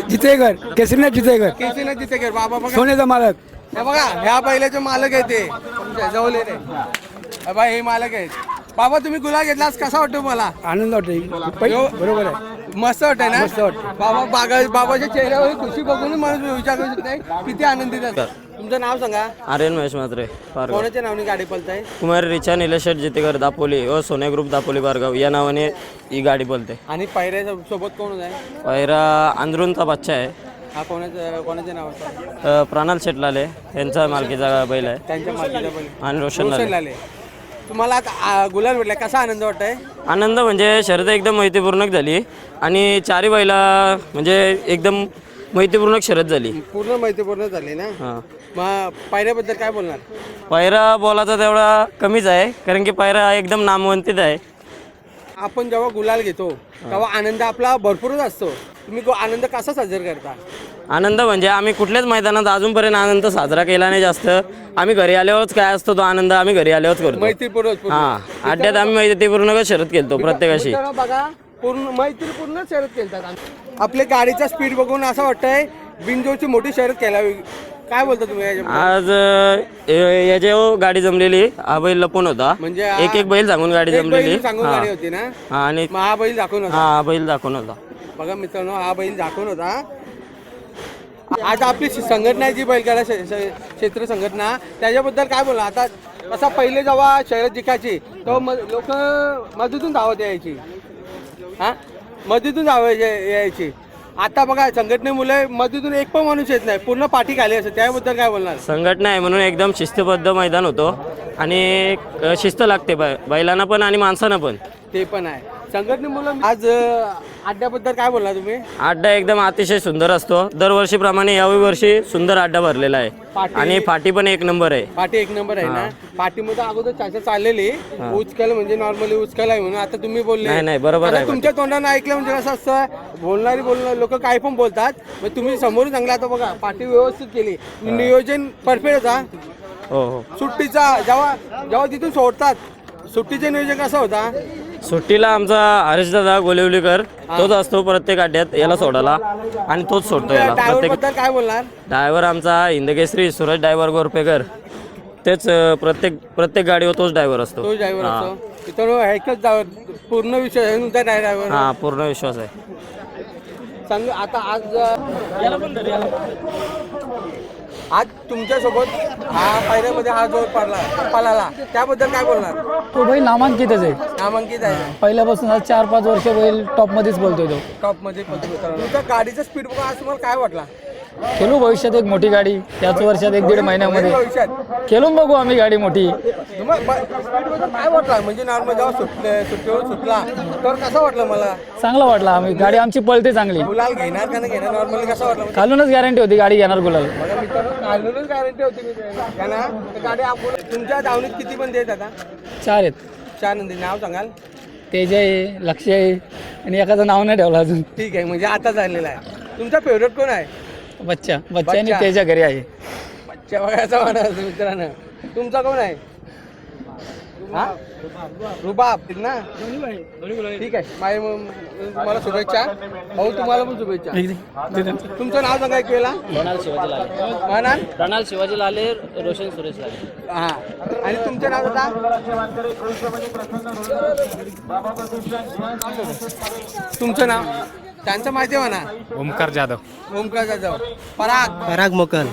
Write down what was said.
जितेकर केसरीनाथ जितेकर केसीनाथ जितेकर बाबा बघा सोन्याचा मालक. हे बघा ह्या बैलाचे मालक आहे ते तुमच्या जवळले बाबा हे मालक आहेत. बाबा तुम्ही गुलाल घेतलास कसा वाटतो मला? आनंद वाटतो. बरोबर आहे. मस्त वाटतंय ना? मस्त वाटतं. बाबा बाबाच्या चेहऱ्यावर खुशी बघून माणूस विचार करू शकते किती आनंदित असतात. तुमचं नाव सांगा. आर्यन महेश म्हात्रे पारगाव. कोणाच्या नावाने गाडी पळताय? कुमार रिचा निलेशेठ जितेकर दापोली व सोने ग्रुप दापोली पारगाव या नावाने ही गाडी बोलते. आणि पायऱ्या सोबत कोण आहे? पहिरा अंदरूनचा बच्चा आहे. हा कोणाच्या नावाचा? प्राणाल शेटलाले यांचा मालकीचा बैल आहे त्यांच्या मालकीचा बैल आणि रोशन लाले. लाले. तुम्हाला आता गुलाल भेटलाय कसा आनंद वाटतंय? आनंद म्हणजे शर्यत एकदम मैत्रीपूर्ण झाली आणि चारी बैला म्हणजे एकदम मैत्रीपूर्ण शर्यत झाली. पूर्ण माहितीपूर्ण झाली ना? हां. मग पायऱ्याबद्दल काय बोलणार? पायरा बोलाचा तेवढा कमीच आहे कारण की पायरा एकदम नामवंतित आहे. आपण जेव्हा गुलाल घेतो तेव्हा आनंद आपला भरपूरच असतो. तुम्ही आनंद कसा साजरा करता? आनंद म्हणजे आम्ही कुठल्याच मैदानात अजूनपर्यंत आनंद साजरा केला नाही जास्त. आम्ही घरी आल्यावरच काय असतो तो आनंद आम्ही घरी आल्यावरच करतो. मैत्रीपूर्वक हां अड्ड्यात आम्ही मैत्रीपूर्ण शर्यत केलतो प्रत्येकाशी. मित्रांनो बघा पूर्ण मैत्रीपूर्ण शर्यत केलतात. आपल्या गाडीचा स्पीड बघून असं वाटतंय बिनजोडची मोठी शर्यत केलावी. काय बोलता तुम्ही याच्याबद्दल? आज याच्या गाडी जमलेली हा बैल लपून होता. म्हणजे एक बैल सांगून गाडी एक जमलेली. बैल सांगून गाडी होती ना? हा आणि मग हा बैल दाखवून होता. हा बैल दाखवून होता. बघा मित्रांनो हा बैल दाखवून होता. आज आपली संघटना आहे जी बैलगाडा क्षेत्र संघटना त्याच्याबद्दल काय बोला? आता कसा पहिले जेव्हा शर्यत जिंकायची तेव्हा लोक मधून धावत यायची. हा मधून यायची. आता बघा संघटनेमुळे मधून एक पण माणूस येत नाही पूर्ण पाठी खाली असते. त्याबद्दल काय बोलणार? संघटना आहे म्हणून एकदम शिस्तबद्ध मैदान होतो आणि शिस्त लागते बैलांना पण आणि माणसांना पण. ते पण आहे संघटनेमुळे. आज अड्ड्याबद्दल काय बोलणार तुम्ही? अड्डा एकदम अतिशय सुंदर असतो. दरवर्षीप्रमाणे याही वर्षी सुंदर अड्डा भरलेला आहे आणि फाटी पण एक नंबर आहे. पाठी एक नंबर आहे ना? पाठीमध्ये अगोदर चाचा चाललेली उचकाल म्हणजे नॉर्मली उचकाल आहे म्हणून आता तुम्ही बोलले. नाही बरोबर आहे. तुमच्या तोंडाने ऐकलं म्हणजे कसं असतं बोलणारी लोक काय पण बोलतात. मग तुम्ही समोरून चांगला आता बघा पाठी व्यवस्थित केली. नियोजन परफेक्ट होता. हो. सुट्टीचा जेव्हा तिथून सोडतात सुट्टीचे नियोजन कसं होता? सुट्टीला आमचा हरीशदादा गोलिवलीकर तोच असतो प्रत्येक अड्ड्यात याला सोडायला आणि तोच सोडतो याला ड्रायव्हर प्रत्येक. बद्दल काय बोलणार? ड्रायव्हर आमचा हिंदकेसरी सूरज ड्रायव्हर गोरपेकर तेच प्रत्येक गाडीवर तोच ड्रायव्हर असतो. तो ड्रायव्हर असतो. मित्रांनो एकच पूर्ण विषय तुमचा ड्रायव्हर. हा पूर्ण विश्वास आहे. सांग आता आज तुमच्यासोबत हा पायऱ्यामध्ये हा जोर पळाला त्याबद्दल काय बोलणार? तो बैल नामांकितच आहे. नामांकित आहे. पहिल्यापासून आज 4-5 वर्ष बैल टॉपमध्येच बोलतोय तो. टॉप मध्ये तुमच्या गाडीचा स्पीड बघा आज तुम्हाला काय वाटला? खेळू भविष्यात एक मोठी गाडी त्याच वर्षात 1-1.5 महिन्यामध्ये भविष्यात खेळून बघू आम्ही गाडी मोठी. स्पीड बद्दल काय वाटला? म्हणजे नॉर्मल जेव्हा सुट्टीवर सुटला तर कसं वाटलं मला? चांगला वाटला. आम्ही गाडी आमची पळते चांगली. गुलाल घेणार का नाही घेणार नॉर्मली कसं वाटलं? खालूनच गॅरंटी होती गाडी घेणार गुलाल. बघा मित्रांनो कालूनच गॅरंटी होती का ना? गाडी आपण तुमच्या धावणीत किती पण देत आता? 4 आहेत. 4 नंदी. नाव सांगाल? तेज आहे, लक्ष आहे आणि एखादं नाव नाही ठेवलं अजून. ठीक आहे म्हणजे आता झालेला आहे. तुमचा फेवरेट कोण आहे? बच्चा आणि तेजा घरी आहे. बच्चा बघायचा म्हणायचं मित्रांनो. तुमचा कोण आहे? हा रुबाब ना? ठीक आहे तुम्हाला शुभेच्छा भाऊ. तुम्हाला पण शुभेच्छा. तुमचं नाव सांगा एक वेळेला. प्रणाल शिवाजी लाले रोशन सुरेश लाले. हा आणि तुमचं नाव होता? तुमचं नाव त्यांचं माहिती आहे म्हणा. ओमकार जाधव. ओमकार जाधव. पराग मोकल.